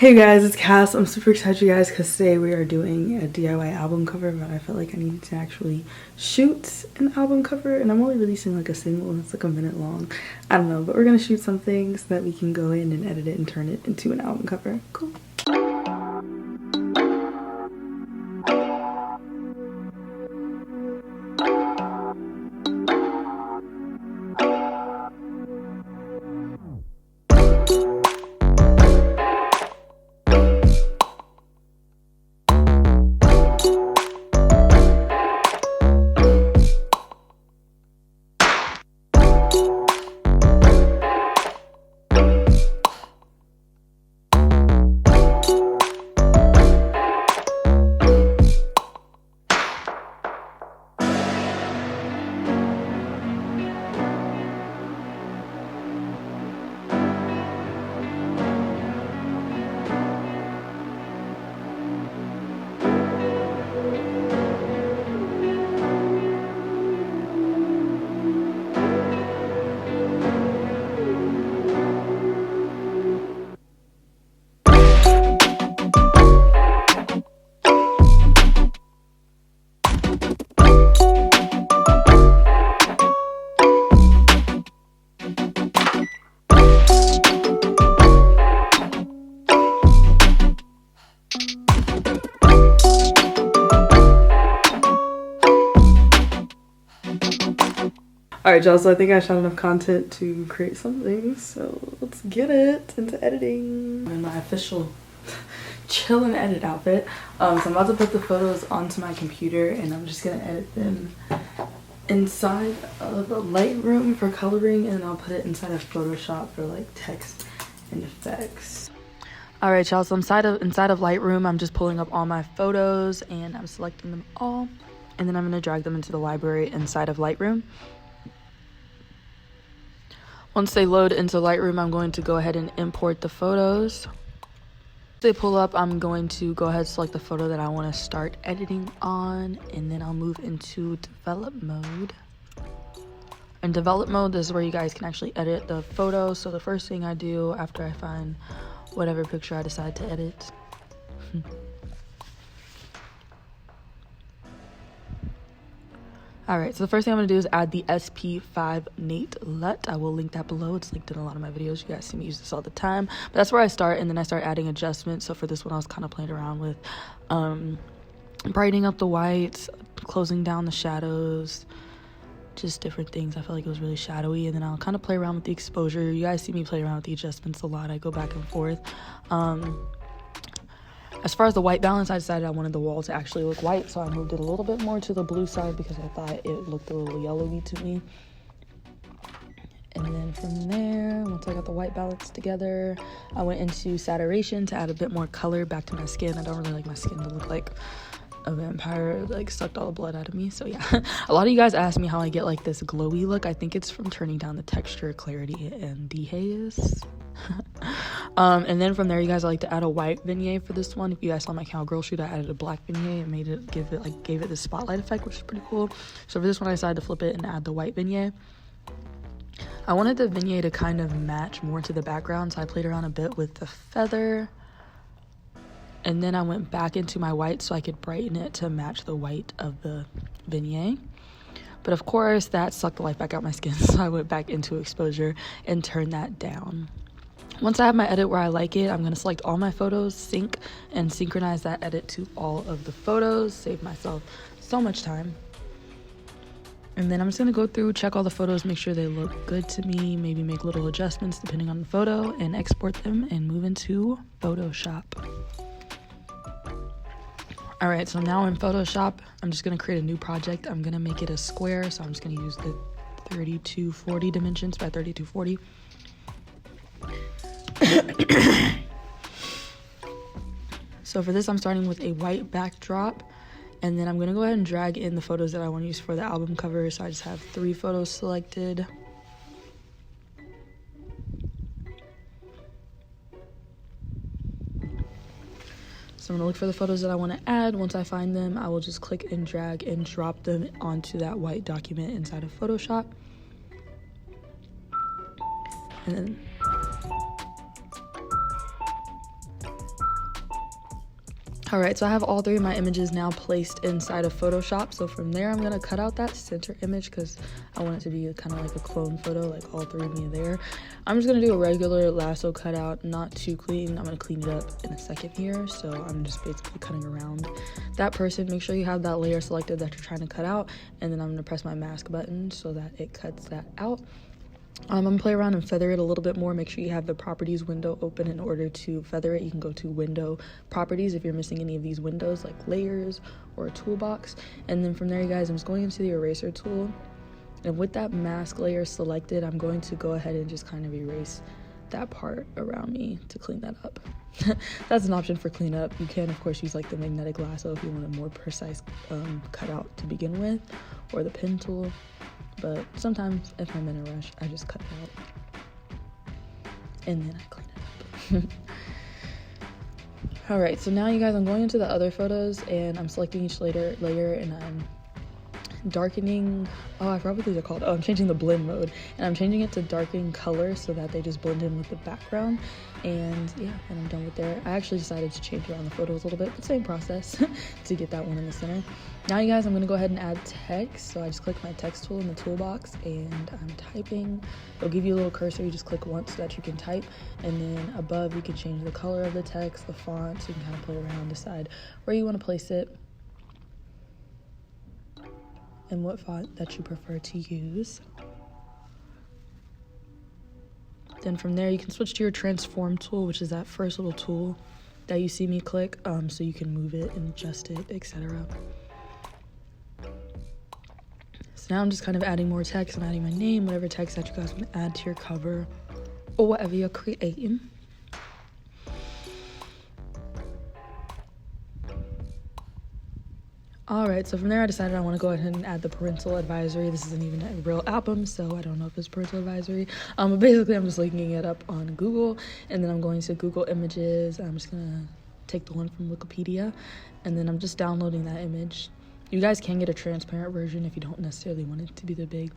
Hey guys, it's Cass. I'm super excited, you guys, because today we are doing a DIY album cover, but I felt like I needed to actually shoot an album cover, and I'm only releasing like a single, and it's like a minute long. I don't know, but we're gonna shoot something so that we can go in and edit it and turn it into an album cover. Cool. Alright, y'all, so I think I shot enough content to create something, so let's get it into editing. I'm in my official chill and edit outfit. So I'm about to put the photos onto my computer, and I'm just gonna edit them inside of Lightroom for coloring, and I'll put it inside of Photoshop for like text and effects. Alright, y'all, so inside of Lightroom, I'm just pulling up all my photos, and I'm selecting them all, and then I'm gonna drag them into the library inside of Lightroom. Once they load into Lightroom, I'm going to go ahead and import the photos. Once they pull up, I'm going to go ahead and select the photo that I want to start editing on, and then I'll move into develop mode. In develop mode, this is where you guys can actually edit the photo. So the first thing I do after I find whatever picture I decide to edit. Alright, so the first thing I'm going to do is add the SP5 Nate LUT. I will link that below. It's linked in a lot of my videos. You guys see me use this all the time. But that's where I start, and then I start adding adjustments. So for this one, I was kind of playing around with brightening up the whites, closing down the shadows, just different things. I felt like it was really shadowy, and then I'll kind of play around with the exposure. You guys see me play around with the adjustments a lot. I go back and forth. As far as the white balance, I decided I wanted the wall to actually look white, so I moved it a little bit more to the blue side because I thought it looked a little yellowy to me. And then from there, once I got the white balance together, I went into saturation to add a bit more color back to my skin. I don't really like my skin to look like a vampire, like sucked all the blood out of me. So yeah, a lot of you guys ask me how I get like this glowy look. I think it's from turning down the texture, clarity, and the haze. And then from there, you guys, I like to add a white vignette for this one. If you guys saw my cowgirl shoot, I added a black vignette and made it gave it the spotlight effect, which is pretty cool. So for this one, I decided to flip it and add the white vignette. I wanted the vignette to kind of match more to the background, so I played around a bit with the feather. And then I went back into my white so I could brighten it to match the white of the vignette. But of course, that sucked the life back out my skin, so I went back into exposure and turned that down. Once I have my edit where I like it, I'm going to select all my photos, sync, and synchronize that edit to all of the photos, save myself so much time. And then I'm just going to go through, check all the photos, make sure they look good to me, maybe make little adjustments depending on the photo, and export them and move into Photoshop. Alright, so now in Photoshop, I'm just going to create a new project. I'm going to make it a square, so I'm just going to use the 3240 dimensions by 3240. So for this, I'm starting with a white backdrop, and then I'm going to go ahead and drag in the photos that I want to use for the album cover. So I just have 3 photos selected. So I'm going to look for the photos that I want to add. Once I find them, I will just click and drag and drop them onto that white document inside of Photoshop. And then Alright, so I have all three of my images now placed inside of Photoshop. So from there, I'm going to cut out that center image because I want it to be kind of like a clone photo, like all three of me there. I'm just going to do a regular lasso cutout, not too clean. I'm going to clean it up in a second here. So I'm just basically cutting around that person. Make sure you have that layer selected that you're trying to cut out. And then I'm going to press my mask button so that it cuts that out. I'm gonna play around and feather it a little bit more. Make sure you have the properties window open in order to feather it. You can go to window properties if you're missing any of these windows, like layers or a toolbox. And then from there, you guys, I'm just going into the eraser tool, and with that mask layer selected, I'm going to go ahead and just kind of erase that part around me to clean that up. That's an option for cleanup. You can of course use like the magnetic lasso if you want a more precise cutout to begin with, or the pen tool. But sometimes if I'm in a rush, I just cut it out and then I clean it up. Alright, so now you guys, I'm going into the other photos and I'm selecting each layer and I'm darkening, I forgot what these are called. I'm changing the blend mode, and I'm changing it to darken color so that they just blend in with the background. And yeah, and I'm done with there. I actually decided to change around the photos a little bit, but same process to get that one in the center. Now you guys, I'm going to go ahead and add text. So I just click my text tool in the toolbox and I'm typing. It'll give you a little cursor. You just click once so that you can type, and then above you can change the color of the text, the font, so you can kind of play around, decide where you want to place it and what font that you prefer to use. Then from there, you can switch to your transform tool, which is that first little tool that you see me click, so you can move it and adjust it, etc. So now I'm just kind of adding more text. I'm adding my name, whatever text that you guys want to add to your cover or whatever you're creating. Alright, so from there I decided I want to go ahead and add the parental advisory. This isn't even a real album, so I don't know if it's parental advisory. But basically I'm just linking it up on Google, and then I'm going to Google Images. I'm just going to take the one from Wikipedia, and then I'm just downloading that image. You guys can get a transparent version if you don't necessarily want it to be the big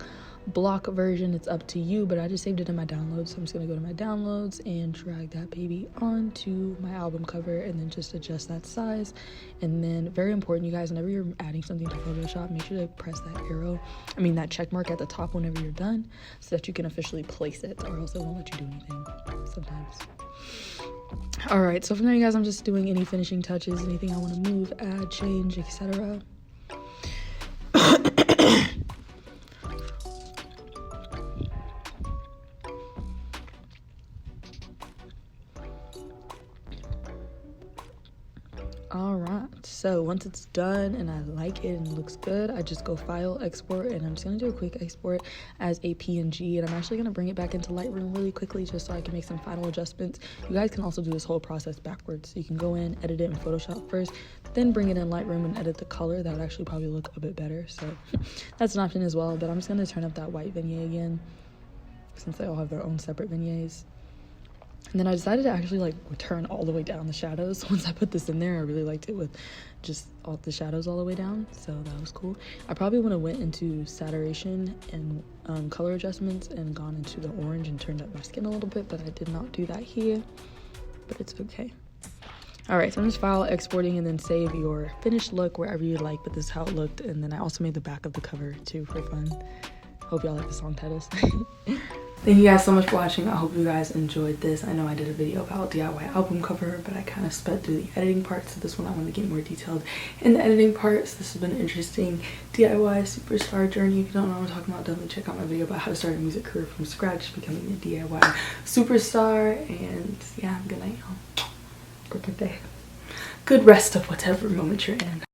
block version. It's up to you, but I just saved it in my downloads, so I'm just going to go to my downloads and drag that baby onto my album cover, and then just adjust that size. And then, very important, you guys, whenever you're adding something to Photoshop, make sure to press that check mark at the top whenever you're done, so that you can officially place it, or else it won't let you do anything sometimes. Alright, so from there, you guys, I'm just doing any finishing touches, anything I want to move, add, change, etc. Alright, so once it's done and I like it and it looks good, I just go file, export, and I'm just going to do a quick export as a PNG, and I'm actually going to bring it back into Lightroom really quickly just so I can make some final adjustments. You guys can also do this whole process backwards. So you can go in, edit it in Photoshop first, then bring it in Lightroom and edit the color. That would actually probably look a bit better, so that's an option as well. But I'm just going to turn up that white vignette again, since they all have their own separate vignettes. And then I decided to actually turn all the way down the shadows. Once I put this in there, I really liked it with just all the shadows all the way down, so that was cool. I probably would have went into saturation and color adjustments and gone into the orange and turned up my skin a little bit, but I did not do that here, but it's okay. Alright, so I'm just file exporting and then save your finished look wherever you'd like, but this is how it looked. And then I also made the back of the cover too for fun. Hope y'all like the song titles. Thank you guys so much for watching. I hope you guys enjoyed this. I know I did a video about DIY album cover, but I kind of sped through the editing part, so this one I want to get more detailed in the editing part. So this has been an interesting DIY superstar journey. If you don't know what I'm talking about, definitely check out my video about how to start a music career from scratch, becoming a DIY superstar. And yeah, good night, y'all. Or good day. Good rest of whatever moment you're in.